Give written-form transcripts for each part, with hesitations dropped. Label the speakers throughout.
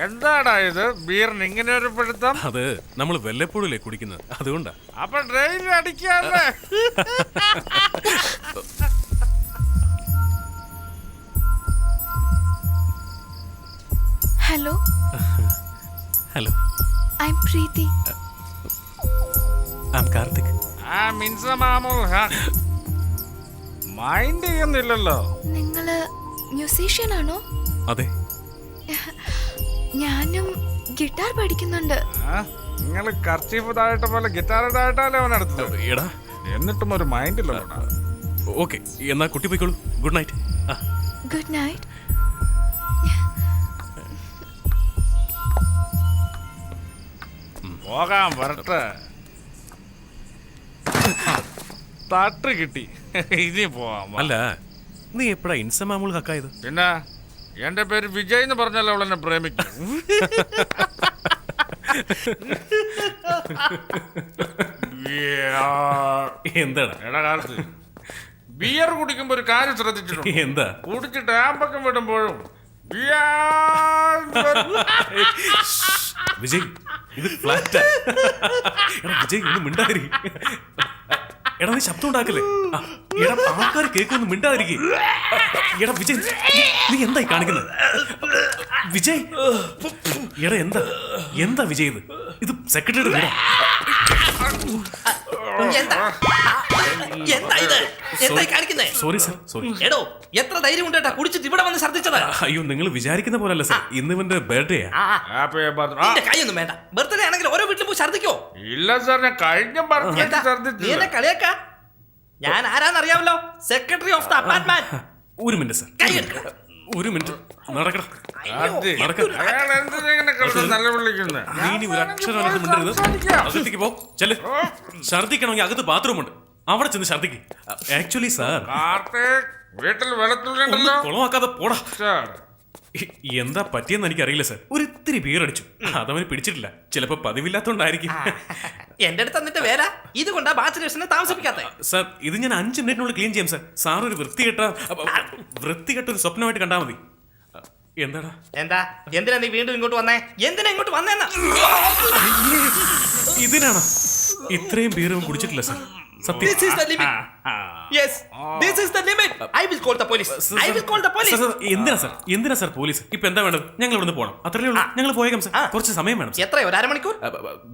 Speaker 1: എന്താടാ ഇത് ബീറിന് ഇങ്ങനെ ഒരു പിടുത്തം?
Speaker 2: അത് നമ്മൾ വല്ലപ്പോഴല്ലേ കുടിക്കുന്നത്, അതുകൊണ്ടാ.
Speaker 1: അപ്പൊ ട്രെയിനിൽ അടിക്കാല്ലേ?
Speaker 3: Hello.
Speaker 2: Hello,
Speaker 3: I'm Preethi.
Speaker 2: I'm Karthik.
Speaker 1: ആ മിൻസ മാമൂൽ മൈൻഡ് ചെയ്യുന്നില്ലല്ലോ.
Speaker 3: നിങ്ങള് മ്യൂസീഷ്യൻ ആണോ?
Speaker 2: അതെ.
Speaker 3: ഞാനും ഗിറ്റാർ പഠിക്കുന്നുണ്ട്.
Speaker 1: നിങ്ങള് കർച്ചീഫ് താഴട്ട പോലെ ഗിറ്റാർ താഴട്ടല്ലേ അവൻ അടുത്തത്.
Speaker 2: എടാ,
Speaker 1: എന്നിട്ടും ഒരു മൈൻഡില്ല.
Speaker 2: ഓക്കെ, എന്നാ കുട്ടി പോയിക്കോളൂ. Good night.
Speaker 3: Good night.
Speaker 1: പോകാൻ വരട്ടെ. തട്ട് കിട്ടി, ഇനി പോവാം.
Speaker 2: അല്ല, നീ എപ്പോഴാ ഇൻസമാമൂൾ ഹക്കായത്?
Speaker 1: പിന്നെ എന്റെ പേര് വിജയ് എന്ന് പറഞ്ഞല്ലോ അവൾ എന്നെ പ്രേമിക്കും.
Speaker 2: എന്താടാ
Speaker 1: എടാ കാലത്ത് ബിയർ കുടിക്കുമ്പോ ഒരു കാര്യം ശ്രദ്ധിച്ചിട്ടുണ്ട്.
Speaker 2: എന്താ?
Speaker 1: കുടിച്ചിട്ട് ആമ്പക്കം വിടുമ്പോഴും
Speaker 2: വിജയ്, ഇത് ഫ്ലാറ്റാ. എടാ വിജയ്, ഒന്ന് മിണ്ടാതിരി. എടാ നീ ശബ്ദം ഉണ്ടാക്കല്ലേ. എടാ ആൾക്കാർ കേൾക്കൊന്നും മിണ്ടാതിരിക്കേ. എടാ വിജയ്, നീ എന്തായി കാണിക്കുന്നത്? വിജയ്, എടാ എന്താ എന്താ വിജയ് ഇത്? ഇത് സെക്രട്ടറിയുടെ വീടാ. Sorry sir, sorry.
Speaker 4: എടോ, എത്ര ധൈര്യം കൊണ്ടേട്ടാ കുടിച്ചിട്ട് ഇവിടെ വന്ന് ഛർദ്ദിച്ചത്?
Speaker 2: അയ്യോ, നിങ്ങൾ വിചാരിക്കുന്ന പോലല്ല സർ. ഇന്ന് ഇവന്റെ ബർത്ത്ഡേ
Speaker 4: കൈയൊന്നും വേണ്ട. ബർത്ത്ഡേ ആണെങ്കിൽ ഓരോ വീട്ടിലും പോയി ഛർദ്ദിക്കോ?
Speaker 1: ഇല്ല സാർ, ഞാൻ കഴിഞ്ഞ
Speaker 4: നീ എന്നെ കളിയാക്ക? ഞാൻ ആരാന്നറിയാമല്ലോ, സെക്രട്ടറി ഓഫ് ദ അപ്പാർട്ട്മെന്റ്.
Speaker 2: ഒരു മിനിറ്റ് സർ, ഒരു മിനിറ്റ്. നടക്കടാ. നീ ഒരു അക്ഷരം മിണ്ടരുത്. അകത്തേക്ക് പോ. ചെല്ല്. ഛർദ്ദിക്കണമെങ്കിൽ അകത്ത് ബാത്റൂം ഉണ്ട്, അവിടെ ചെന്ന് ഛർദ്ദിക്ക്. ആക്ച്വലി സാർ,
Speaker 1: വീട്ടിൽ വെള്ളത്തുള്ളി
Speaker 2: കുളമാക്കാതെ പോടാ. എന്താ പറ്റിയെന്ന് എനിക്കറിയില്ല സാർ. ഒരു ഇത്തിരി ബിയർ അടിച്ചു, അതവന് പിടിച്ചിട്ടില്ല. ചിലപ്പോ പതിവില്ലാത്തോണ്ടായിരിക്കും.
Speaker 4: എന്റെ അടുത്ത് എന്നിട്ട് വേല ഇതുകൊണ്ടാ ബാച്ചിലേഴ്സിനെ താമസിപ്പിക്കാത്ത.
Speaker 2: സാർ, ഇത് ഞാൻ 5 മിനിറ്റിനുള്ളിൽ ക്ലീൻ ചെയ്യാം സാർ. സാർ ഒരു വൃത്തികെട്ട ഒരു സ്വപ്നമായിട്ട് കണ്ടാ മതി. എന്താടാ?
Speaker 4: എന്തിനാ നീ വീണ്ടും ഇങ്ങോട്ട് വന്നേ? എന്തിനാ ഇങ്ങോട്ട് വന്നേന്നാ?
Speaker 2: ഇതിനാണോ? ഇത്രയും ബിയറും കുടിച്ചിട്ടില്ല സാർ, സത്യം.
Speaker 4: This is the limit. Yes, this is the limit. I will call the police. I will call the police.
Speaker 2: എന്തിനാ സാർ പോലീസ്? ഇപ്പൊ എന്താ വേണ്ടത്? ഞങ്ങൾ ഇവിടുന്ന് പോകണം, അത്രേ ഉള്ളൂ. ഞങ്ങൾ പോയേക്കാം സാർ. കുറച്ച് സമയം വേണം.
Speaker 4: എത്രയോ? ഒരു അരമണിക്കൂർ?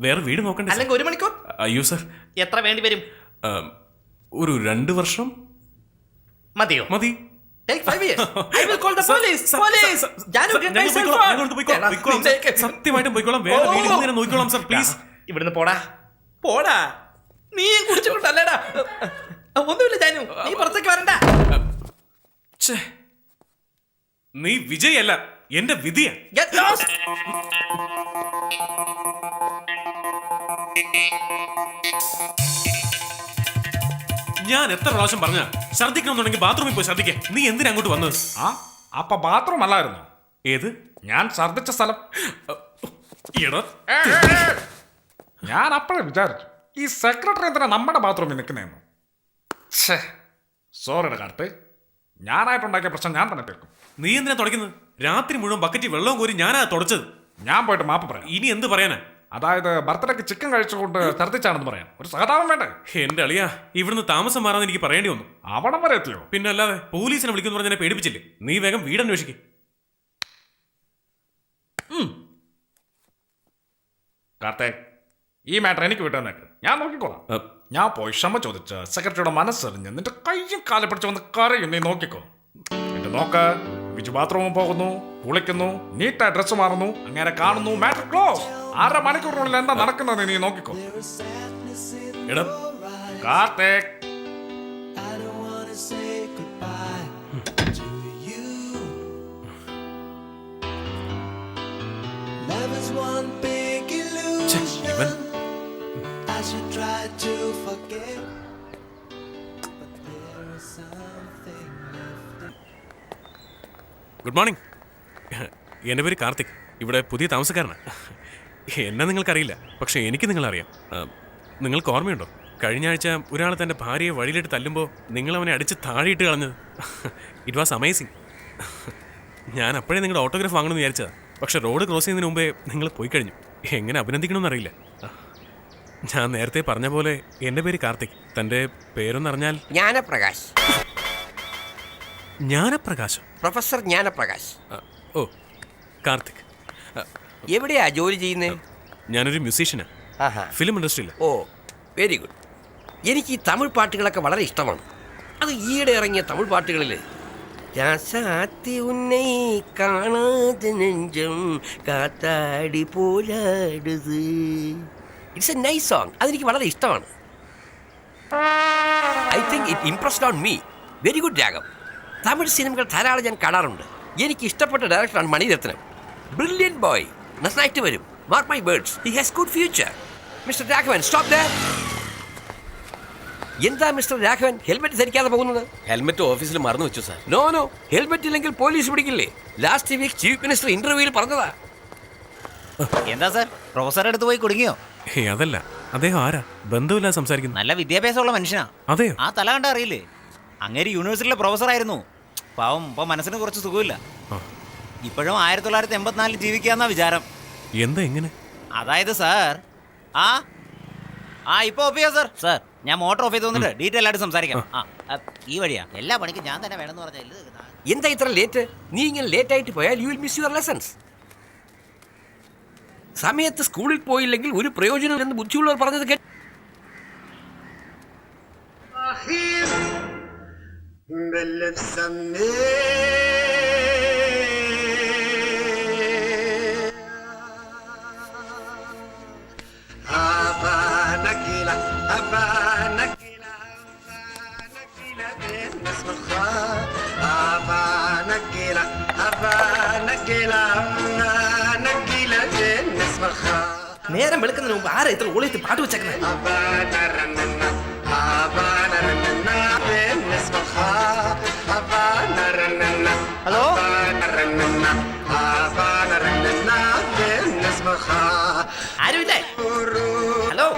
Speaker 2: വേറെ വീട് നോക്കണ്ടേ?
Speaker 4: അല്ലെങ്കിൽ 1 മണിക്കൂർ?
Speaker 2: അയ്യോ സാർ,
Speaker 4: എത്ര വേണ്ടി വരും?
Speaker 2: ഒരു 2 വർഷം
Speaker 4: മതിയോ?
Speaker 2: മതി.
Speaker 4: Take 5 years. I will call the police. Police.
Speaker 2: സത്യമായിട്ടും പോയിക്കോളാം. വേറെ വീട് ഇങ്ങനെ നോക്കിക്കോളാം സാർ, പ്ലീസ്.
Speaker 4: ഇവിടുന്ന് പോടാ, പോടാ. നീ കുടിച്ചിട്ടുണ്ടല്ലേടാ? ഒന്നുമില്ല ജാനു, നീ പുറത്തേക്ക് വരണ്ട.
Speaker 2: നീ വിജയ് അല്ല, എന്റെ വിധിയാ.
Speaker 4: Get lost.
Speaker 2: ഞാൻ എത്ര പ്രാവശ്യം പറഞ്ഞ ഛർദ്ദിക്കണമെന്നുണ്ടെങ്കിൽ ബാത്റൂമിൽ പോയി ഛർദ്ദിക്കാൻ. നീ എന്തിനാ അങ്ങോട്ട് വന്നത്?
Speaker 1: അപ്പൊ ബാത്റൂം അല്ലായിരുന്നു?
Speaker 2: ഏത്?
Speaker 1: ഞാൻ ഛർദ്ദിച്ച സ്ഥലം. ഞാൻ അപ്പോഴേ വിചാരിച്ചു, ഈ സെക്രട്ടറി എന്തിനാ നമ്മുടെ ബാത്റൂമിൽ നിൽക്കുന്നതെന്ന്. സോറിയുടെ കാർത്ത്, ഞാനായിട്ടുണ്ടാക്കിയ പ്രശ്നം ഞാൻ തന്നെ തീർക്കും.
Speaker 2: നീ എന്തിനാ തുടയ്ക്കുന്നത്? രാത്രി മുഴുവൻ ബക്കറ്റ് വെള്ളവും കോരി ഞാനാ തുടച്ചത്.
Speaker 1: ഞാൻ പോയിട്ട് മാപ്പ് പറയാം.
Speaker 2: ഇനി എന്ത് പറയാനാ?
Speaker 1: അതായത് ബർത്ത്ഡേക്ക് ചിക്കൻ കഴിച്ചുകൊണ്ട് ഛർദ്ദിച്ചാണെന്ന് പറയാം. ഒരു സഹതാപം വേണ്ടേ?
Speaker 2: എന്റെ അളിയാ, ഇവിടുന്ന് താമസം മാറാന്ന് എനിക്ക് പറയേണ്ടി വന്നു.
Speaker 1: അവിടം വരെ എത്തിയോ?
Speaker 2: പിന്നെ അല്ലാതെ. പോലീസിനെ വിളിക്കുന്നു പറഞ്ഞാൽ പേടിപ്പിച്ചില്ലേ? നീ വേഗം വീടന്വേഷിക്കും.
Speaker 1: കാർത്തേ, ഈ മാറ്റർ എനിക്ക് വിട്ടുതന്നേക്ക്, ഞാൻ നോക്കിക്കോളാം. ഞാൻ പോയി ക്ഷമ ചോദിച്ച് സെക്രട്ടറിയുടെ മനസ്സറിഞ്ഞ് നിന്റെ കയ്യും കാലെ പിടിച്ച് വന്ന് കരയും. നീ നോക്കിക്കോ. എന്നിട്ട് നോക്ക്, വിജു ബാത്റൂമിൽ പോകുന്നു, കുളിക്കുന്നു, നീറ്റായി ഡ്രസ്സ് മാറുന്നു, അങ്ങനെ കാണുന്നു. Matter close. 1/2 മണിക്കൂറിനുള്ളിൽ എന്താ നടക്കുന്നത് നീ നോക്കിക്കോ.
Speaker 2: എടാ
Speaker 1: കാർത്തേക്,
Speaker 2: ഇവൻ ഗുഡ് മോർണിംഗ്. എൻ്റെ പേര് കാർത്തിക്, ഇവിടെ പുതിയ താമസക്കാരനാണ്. എന്നെ നിങ്ങൾക്കറിയില്ല, പക്ഷേ എനിക്ക് നിങ്ങളറിയാം. നിങ്ങൾക്ക് ഓർമ്മയുണ്ടോ, കഴിഞ്ഞ ആഴ്ച ഒരാൾ തൻ്റെ ഭാര്യയെ വഴിയിലിട്ട് തല്ലുമ്പോൾ നിങ്ങളവനെ അടിച്ച് താഴെയിട്ട് കളഞ്ഞത്? It was amazing. ഞാൻ അപ്പോഴേ നിങ്ങളുടെ ഓട്ടോഗ്രാഫ് വാങ്ങണമെന്ന് വിചാരിച്ചതാണ്. പക്ഷെ റോഡ് ക്രോസ് ചെയ്യുന്നതിന് മുമ്പേ നിങ്ങൾ പോയി കഴിഞ്ഞു. എങ്ങനെ അഭിനന്ദിക്കണമെന്ന് അറിയില്ല. ഞാൻ നേരത്തെ പറഞ്ഞ പോലെ എൻ്റെ പേര് കാർത്തിക്. തൻ്റെ പേരൊന്നറിഞ്ഞാൽ?
Speaker 5: ജ്ഞാനപ്രകാശ്.
Speaker 2: ജ്ഞാനപ്രകാശം?
Speaker 5: പ്രൊഫസർ ജ്ഞാനപ്രകാശ്.
Speaker 2: ഓ, കാർത്തിക്.
Speaker 5: എവിടെയാ ജോലി ചെയ്യുന്നത്?
Speaker 2: ഞാനൊരു മ്യൂസീഷ്യനാണ്,
Speaker 5: ആഹാ.
Speaker 2: ഫിലിം ഇൻഡസ്ട്രിയിൽ.
Speaker 5: ഓ, വെരി ഗുഡ്. എനിക്ക് ഈ തമിഴ് പാട്ടുകളൊക്കെ വളരെ ഇഷ്ടമാണ്. അത് ഈയിടെ ഇറങ്ങിയ തമിഴ് പാട്ടുകളിൽ രാസാത്തി ഉന്നൈ കാണാതെ Nenjam കാത്താടി പോലാടുത്, it's A nice song. അതെനിക്ക് വളരെ ഇഷ്ടമാണ്. I think it impressed on me. Very good രാഗം. തമിഴ് സിനിമകൾ ധാരാളം ഞാൻ കാണാറുണ്ട്. എനിക്ക് ഇഷ്ടപ്പെട്ട ഡയറക്ടറാണ് മണിരത്നം. ബ്രില്യൻറ്റ് ബോയ്, നന്നായിട്ട് വരും. Mark my words, he has good future. Mister Raghavan, stop there. എന്താ മിസ്റ്റർ രാഘവൻ ഹെൽമെറ്റ് ധരിക്കാതെ പോകുന്നത്?
Speaker 6: ഹെൽമെറ്റ് ഓഫീസിൽ മറന്നു വെച്ചു സാർ.
Speaker 5: നോ, ഹെൽമെറ്റ് ഇല്ലെങ്കിൽ പോലീസ് പിടിക്കില്ലേ? ലാസ്റ്റ് വീക്ക് ചീഫ് മിനിസ്റ്റർ ഇന്റർവ്യൂവിൽ പറഞ്ഞതാ.
Speaker 7: എന്താ സാർ, പ്രൊഫസറുടെ അടുത്ത് പോയി കുടുങ്ങിയോ?
Speaker 2: അതല്ല, അദ്ദേഹം ആരാ? ബന്ധമില്ലാതെ സംസാരിക്കുന്നു.
Speaker 7: നല്ല വിദ്യാഭ്യാസമുള്ള മനുഷ്യനാ.
Speaker 2: അതെയോ?
Speaker 7: ആ തല കണ്ട അറിയില്ലേ? അങ്ങേര് യൂണിവേഴ്സിറ്റിയിലെ പ്രൊഫസർ ആയിരുന്നു. പാവം ഇപ്പൊ മനസ്സിന് കുറച്ച് സുഖമില്ല. ഇപ്പോഴും 1984 ജീവിക്കാന്നാ വിചാരം.
Speaker 2: എന്താ എങ്ങനെ?
Speaker 7: അതായത് സാർ, ഇപ്പൊ ഒപ്പിയോ സാർ? സാർ, ഞാൻ മോട്ടോർ ഓഫീസ് വന്നിട്ട് ഡീറ്റെയിൽ ആയിട്ട് സംസാരിക്കാം. ഈ വഴിയാ. എല്ലാ പണിക്കും ഞാൻ തന്നെ വേണമെന്ന് പറഞ്ഞാൽ
Speaker 5: എന്താ ഇത്ര ലേറ്റ്? നീ ഇങ്ങനെ ലേറ്റ് ആയിട്ട് പോയാൽ you will miss your lessons. സമയത്ത് സ്കൂളിൽ പോയില്ലെങ്കിൽ ഒരു പ്രയോജനം എന്ന് ബുദ്ധിയുള്ളവർ പറഞ്ഞത് കേട്ട്
Speaker 4: നേരം വെളുക്കുന്നതിന് മുമ്പ് ആരാ ഇത്ര ഓളിയിട്ട് പാട്ട് വെച്ചേക്കുന്നത്? ഹലോ, ആരുമില്ലേ? ഹലോ,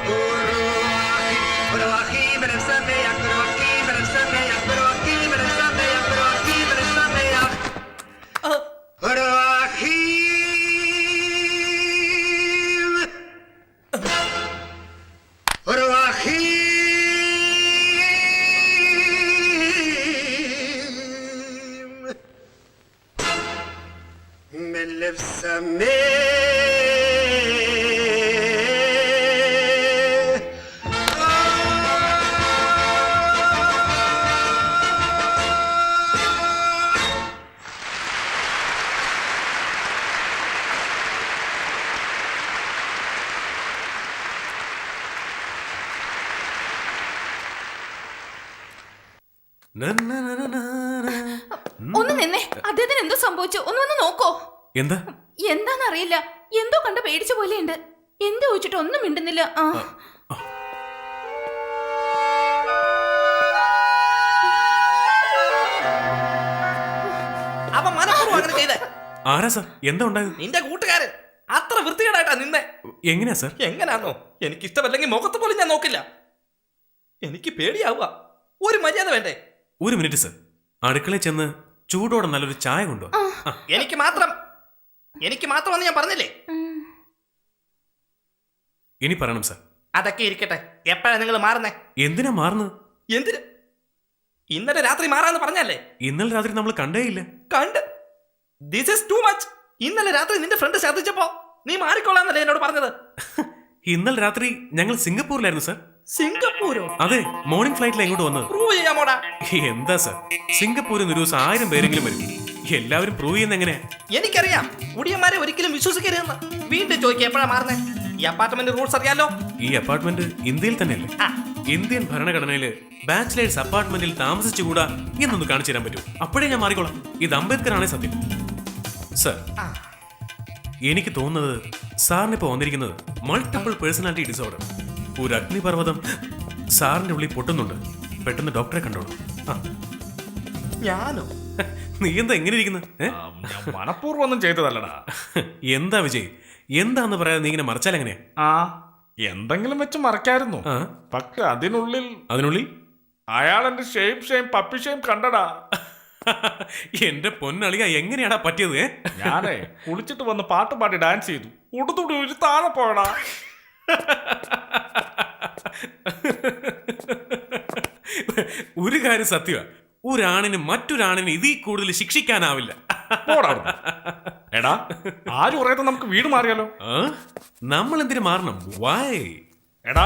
Speaker 8: ഒന്ന് നിന്നേ. അദ്ദേഹത്തിന് എന്തോ സംഭവിച്ചു? ഒന്ന് വന്ന് നോക്കോ.
Speaker 2: എന്താ?
Speaker 8: എന്താന്നറിയില്ല, എന്തോ കണ്ട് പേടിച്ച പോലെയുണ്ട്. എന്ത് ചോദിച്ചിട്ട് ഒന്നും മിണ്ടുന്നില്ല.
Speaker 4: അവൻ മനഃപൂർവ്വം അങ്ങനെ ചെയ്തേ.
Speaker 2: ആരാ സാർ? എന്താ ഉണ്ടായത്?
Speaker 4: നിന്റെ കൂട്ടുകാരൻ അത്ര വൃത്തികേടായിട്ടാ നിന്നെ.
Speaker 2: എങ്ങനെയാ സാർ?
Speaker 4: എങ്ങനാന്നോ, എനിക്ക് ഇഷ്ടമല്ലെങ്കിൽ മുഖത്ത് പോലും ഞാൻ നോക്കില്ല. എനിക്ക് പേടിയാവുക. ഒരു മര്യാദ വേണ്ടേ?
Speaker 2: ഒരു മിനിറ്റ് സാർ, അടുക്കളയിൽ ചെന്ന് ചൂടോടെ നല്ലൊരു ചായ കൊണ്ടോ.
Speaker 4: എനിക്ക് മാത്രമെന്ന് ഞാൻ പറഞ്ഞില്ലേ?
Speaker 2: ഇനി പറയണം സാർ.
Speaker 4: അതൊക്കെ ഇരിക്കട്ടെ. എപ്പോഴാ നിങ്ങൾ മാറുന്നേ?
Speaker 2: എന്തിനാ മാറുന്നത്?
Speaker 4: എന്തിന്? ഇന്നലെ രാത്രി മാറാന്ന് പറഞ്ഞല്ലേ?
Speaker 2: ഇന്നലെ രാത്രി നമ്മൾ കണ്ടേയില്ല.
Speaker 4: കണ്ട്. This is too much. ഇന്നലെ രാത്രി നിന്റെ ഫ്രണ്ട് ഛർദ്ദിച്ചപ്പോ നീ മാറിക്കൊള്ളാന്നല്ലേ എന്നോട് പറഞ്ഞത്?
Speaker 2: ഇന്നലെ രാത്രി ഞങ്ങൾ സിംഗപ്പൂരിലായിരുന്നു സാർ.
Speaker 4: സിംഗപ്പൂരോ?
Speaker 2: അതെ, മോർണിംഗ് ഫ്ലൈറ്റിലാണ് ഇങ്ങോട്ട് വന്നത്.
Speaker 4: പ്രൂവ് ചെയ്യാമോടാ? എന്താ
Speaker 2: സാർ, സിംഗപ്പൂരിൽ നിന്ന് ഒരു ദിവസം 1000 പേരെങ്കിലും വരും. എല്ലാവരും പ്രൂവ് ചെയ്യുന്ന എങ്ങനെയാ?
Speaker 4: എനിക്കറിയാം. മുടിയന്മാരെ ഒരിക്കലും വിശ്വസിക്കരുതെന്ന്. വീണ്ടും ചോദിക്കുക എപ്പോഴാ മാറുന്നേ? ഈ അപ്പാർട്ട്മെന്റ് റൂൾസ് അറിയാലോ?
Speaker 2: ഈ അപ്പാർട്ട്മെന്റ് ഇന്ത്യയിൽ തന്നെയല്ലേ? ഇന്ത്യൻ ഭരണഘടനയില് ബാച്ചിലേഴ്സ് അപ്പാർട്ട്മെന്റിൽ താമസിച്ചുകൂടാ എന്നൊന്ന് കാണിച്ചു തരാൻ പറ്റൂ. അപ്പോഴേ ഞാൻ മാറിക്കോളാം. ഇത് അംബേദ്കർ ആണേ സത്യം. സർ, എനിക്ക് തോന്നുന്നത് സാറിനിപ്പോ വന്നിരിക്കുന്നത് മൾട്ടിപ്പിൾ പേഴ്സണാലിറ്റി ഡിസോർഡർ. ഒരു അഗ്നിപർവ്വതം സാറിന്റെ ഉള്ളിൽ പൊട്ടുന്നുണ്ട്. പെട്ടെന്ന് ഡോക്ടറെ കണ്ടോളൂ.
Speaker 4: ഞാനോ?
Speaker 2: നീ എന്താ എങ്ങനെ ഇരിക്കുന്നത്?
Speaker 1: മനഃപൂർവ്വം ഒന്നും ചെയ്തതല്ലടാ.
Speaker 2: എന്താ വിജയ്, എന്താന്ന് പറയാതെ നീ ഇങ്ങനെ മറച്ചാൽ എങ്ങനെയാ?
Speaker 1: എന്തെങ്കിലും വെച്ച് മറക്കായിരുന്നു. പക്ഷെ അതിനുള്ളിൽ
Speaker 2: അതിനുള്ളിൽ
Speaker 1: അയാൾ എന്റെ ഷെയിം പപ്പി ഷെയിം കണ്ടടാ.
Speaker 2: എന്റെ പൊന്നളിയ എങ്ങനെയാടാ പറ്റിയത്
Speaker 1: ഞാനേ കുളിച്ചിട്ട് വന്ന് പാട്ട് പാടി ഡാൻസ് ചെയ്തു. ഉടുത്തുടി ഒരു താഴെ പോയടാ.
Speaker 2: ഒരു കാര്യം സത്യമാ, ഒരാണിന് മറ്റൊരാണിന് ഇതിൽ കൂടുതൽ ശിക്ഷിക്കാനാവില്ല.
Speaker 1: പോടാ അവിടുന്ന്. എടാ ആരും പറയാത്ത നമുക്ക് വീട് മാറിയാലോ?
Speaker 2: നമ്മൾ എന്തിനു മാറണം? വായ്.
Speaker 1: എടാ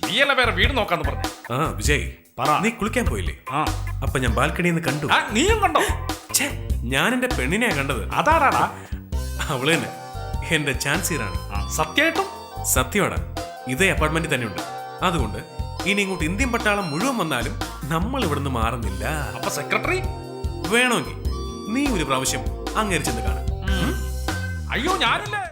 Speaker 1: നീയല്ല വേറെ വീട് നോക്കാന്ന് പറഞ്ഞു.
Speaker 2: വിജയ്
Speaker 1: പറ.
Speaker 2: നീ കുളിക്കാൻ പോയില്ലേ?
Speaker 1: ആ
Speaker 2: അപ്പൊ ഞാൻ ബാൽക്കണിയിൽ നിന്ന് കണ്ടു.
Speaker 1: നീയും കണ്ടോ?
Speaker 2: ഛേ, ഞാൻ എന്റെ പെണ്ണിനെയാ കണ്ടത്.
Speaker 1: അതാടാ
Speaker 2: അവള് തന്നെ എന്റെ ചാൻസീറാണ്.
Speaker 1: സത്യമായിട്ടും?
Speaker 2: സത്യമാടാ, ഇതേ അപ്പാർട്ട്മെന്റിൽ തന്നെ ഉണ്ട്. അതുകൊണ്ട് ഇനി ഇങ്ങോട്ട് ഇന്ത്യൻ പട്ടാളം മുഴുവൻ വന്നാലും നമ്മൾ ഇവിടുന്ന് മാറുന്നില്ല.
Speaker 1: അപ്പൊ സെക്രട്ടറി
Speaker 2: വേണമെങ്കിൽ നീ ഒരു പ്രാവശ്യം അങ്ങേരി ചെന്ന് കാണാം.
Speaker 1: അയ്യോ ഞാനില്ലേ.